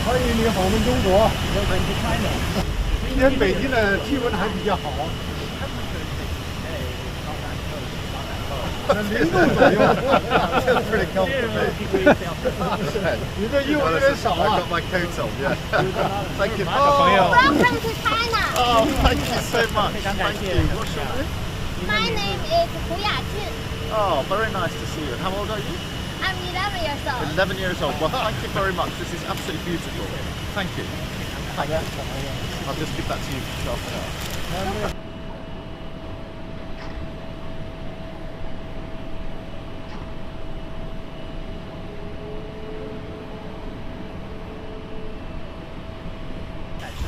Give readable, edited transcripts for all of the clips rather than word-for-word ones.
欢迎你访问中国，今天北京的气温还比较好，0度左右。你这衣服有点少啊。Thank you. Welcome to China. Oh, thank you so much. Thank you. What's your name? My name is Hu Yajun. Oh, very nice to see you. How old are you? I'm 11 years old. 11 years old. Well, thank you very much. This is absolutely beautiful. Thank you. I'll just give that to you for yourself.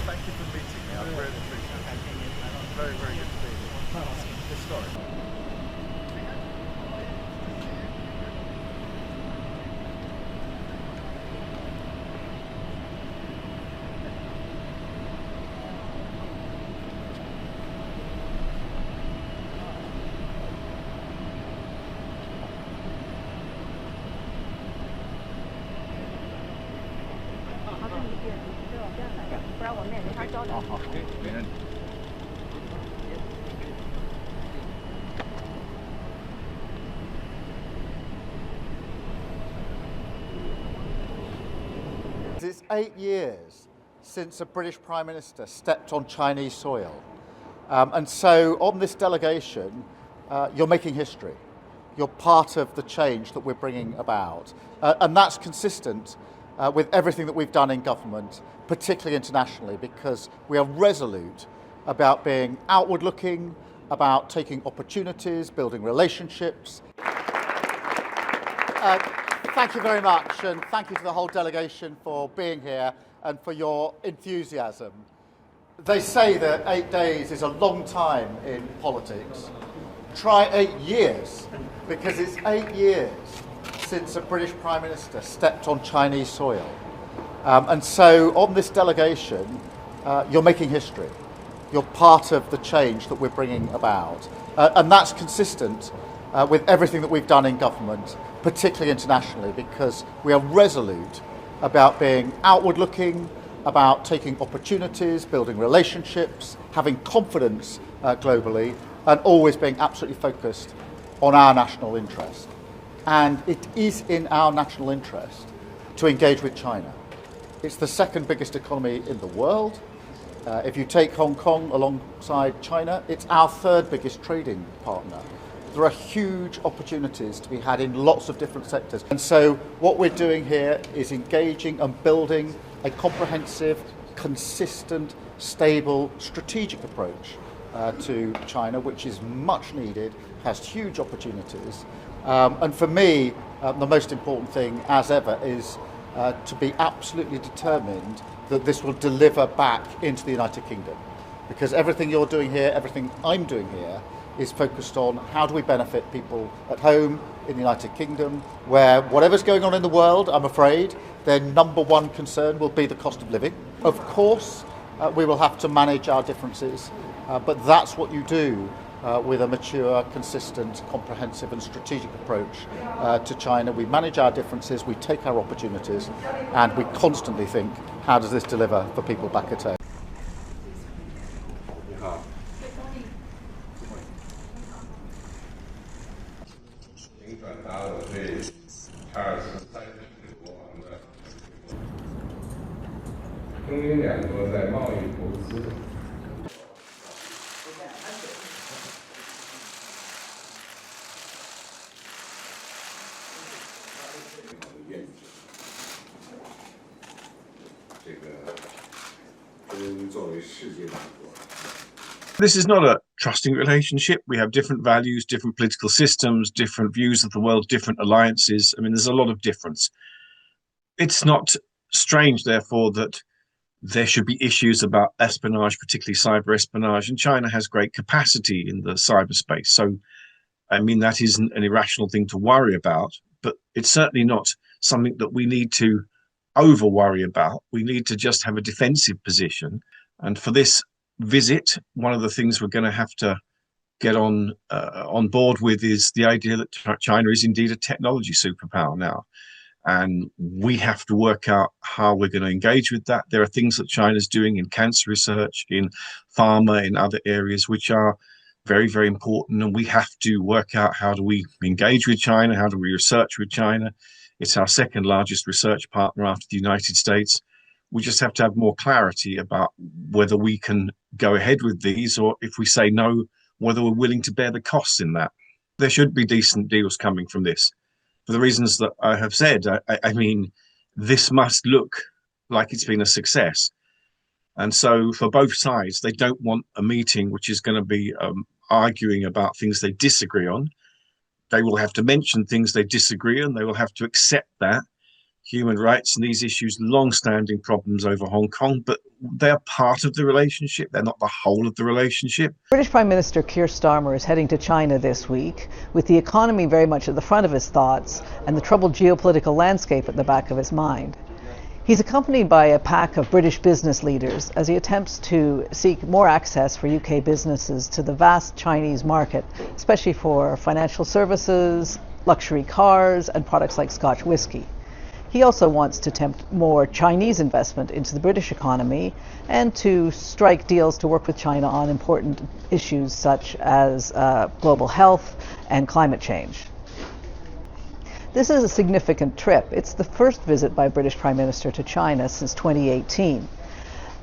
Thank you for meeting me. I really appreciate it. Very, very good to be here. Good story. It's 8 years since a British Prime Minister stepped on Chinese soil. And so on this delegation, you're making history. You're part of the change that we're bringing about. And that's consistent with everything that we've done in government, particularly internationally, because we are resolute about being outward looking, about taking opportunities, building relationships. Thank you very much, and thank you to the whole delegation for being here and for your enthusiasm. They say that 8 days is a long time in politics. Try 8 years, because it's 8 years since a British Prime Minister stepped on Chinese soil. And so on this delegation, you're making history. You're part of the change that we're bringing about. And that's consistent with everything that we've done in government, particularly internationally, because we are resolute about being outward looking, about taking opportunities, building relationships, having confidence globally, and always being absolutely focused on our national interest. And it is in our national interest to engage with China. It's the second biggest economy in the world. If you take Hong Kong alongside China, it's our third biggest trading partner. There are huge opportunities to be had in lots of different sectors. And so what we're doing here is engaging and building a comprehensive, consistent, stable, strategic approach to China, which is much needed, has huge opportunities. And for me, the most important thing, as ever, is to be absolutely determined that this will deliver back into the United Kingdom. Because everything you're doing here, everything I'm doing here, is focused on how do we benefit people at home in the United Kingdom, where whatever's going on in the world, I'm afraid, their number one concern will be the cost of living. Of course, we will have to manage our differences, but that's what you do with a mature, consistent, comprehensive and strategic approach to China. We manage our differences, we take our opportunities, and we constantly think, how does this deliver for people back at home? This is not a trusting relationship. We have different values, different political systems, different views of the world, different alliances. I mean, there's a lot of difference. It's not strange, therefore, that there should be issues about espionage, particularly cyber espionage, and China has great capacity in the cyberspace. So, I mean, that isn't an irrational thing to worry about, but it's certainly not something that we need to over worry about. We need to just have a defensive position. And for this visit, one of the things we're going to have to get on board with is the idea that China is indeed a technology superpower now. And we have to work out how we're going to engage with that. There are things that China's doing in cancer research, in pharma, in other areas, which are very, very important. And we have to work out how do we engage with China? How do we research with China? It's our second largest research partner after the United States. We just have to have more clarity about whether we can go ahead with these, or if we say no, whether we're willing to bear the costs in that. There should be decent deals coming from this. For the reasons that I have said, I mean, this must look like it's been a success. And so for both sides, they don't want a meeting which is going to be arguing about things they disagree on. They will have to mention things they disagree on. They will have to accept that. Human rights and these issues, long-standing problems over Hong Kong, but they're part of the relationship. They're not the whole of the relationship. British Prime Minister Keir Starmer is heading to China this week, with the economy very much at the front of his thoughts and the troubled geopolitical landscape at the back of his mind. He's accompanied by a pack of British business leaders as he attempts to seek more access for UK businesses to the vast Chinese market, especially for financial services, luxury cars, and products like Scotch whisky. He also wants to tempt more Chinese investment into the British economy and to strike deals to work with China on important issues such as global health and climate change. This is a significant trip. It's the first visit by a British Prime Minister to China since 2018.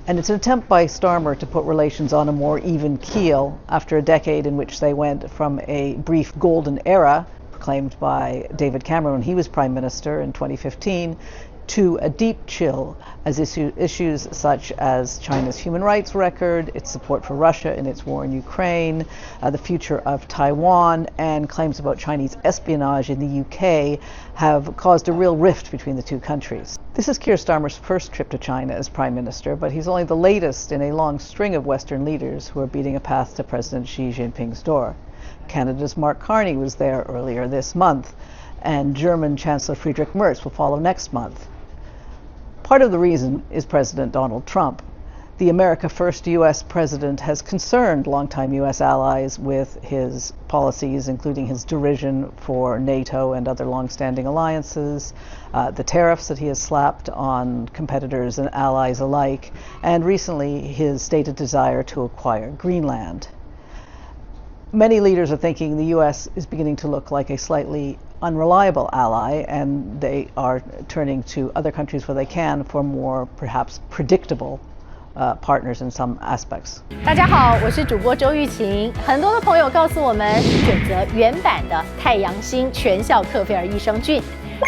And it's an attempt by Starmer to put relations on a more even keel after a decade in which they went from a brief golden era proclaimed by David Cameron when he was Prime Minister in 2015 to a deep chill as issues such as China's human rights record, its support for Russia in its war in Ukraine, the future of Taiwan, and claims about Chinese espionage in the UK have caused a real rift between the two countries. This is Keir Starmer's first trip to China as Prime Minister, but he's only the latest in a long string of Western leaders who are beating a path to President Xi Jinping's door. Canada's Mark Carney was there earlier this month, and German Chancellor Friedrich Merz will follow next month. Part of the reason is President Donald Trump. The America First U.S. president has concerned longtime U.S. allies with his policies, including his derision for NATO and other long-standing alliances, the tariffs that he has slapped on competitors and allies alike, and recently his stated desire to acquire Greenland. Many leaders are thinking the U.S. is beginning to look like a slightly unreliable ally, and they are turning to other countries where they can for more perhaps predictable partners in some aspects. 大家好，我是主播周玉琴。很多的朋友告诉我们，选择原版的太阳星全效克菲尔益生菌，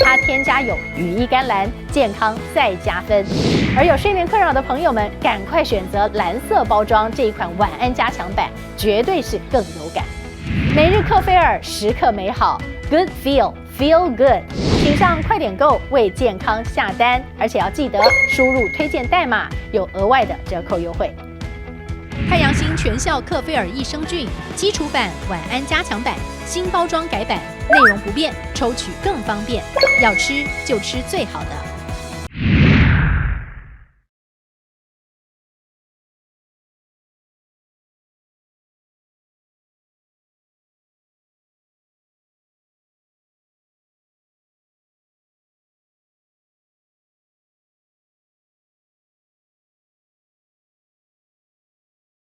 它添加有羽衣甘蓝，健康再加分。而有睡眠困扰的朋友们，赶快选择蓝色包装这一款晚安加强版，绝对是更有感。每日克菲尔，时刻美好 ，Good Feel Good， 请上快点购为健康下单，而且要记得输入推荐代码，有额外的折扣优惠。太阳星全效克菲尔益生菌基础版、晚安加强版，新包装改版，内容不变，抽取更方便。要吃就吃最好的。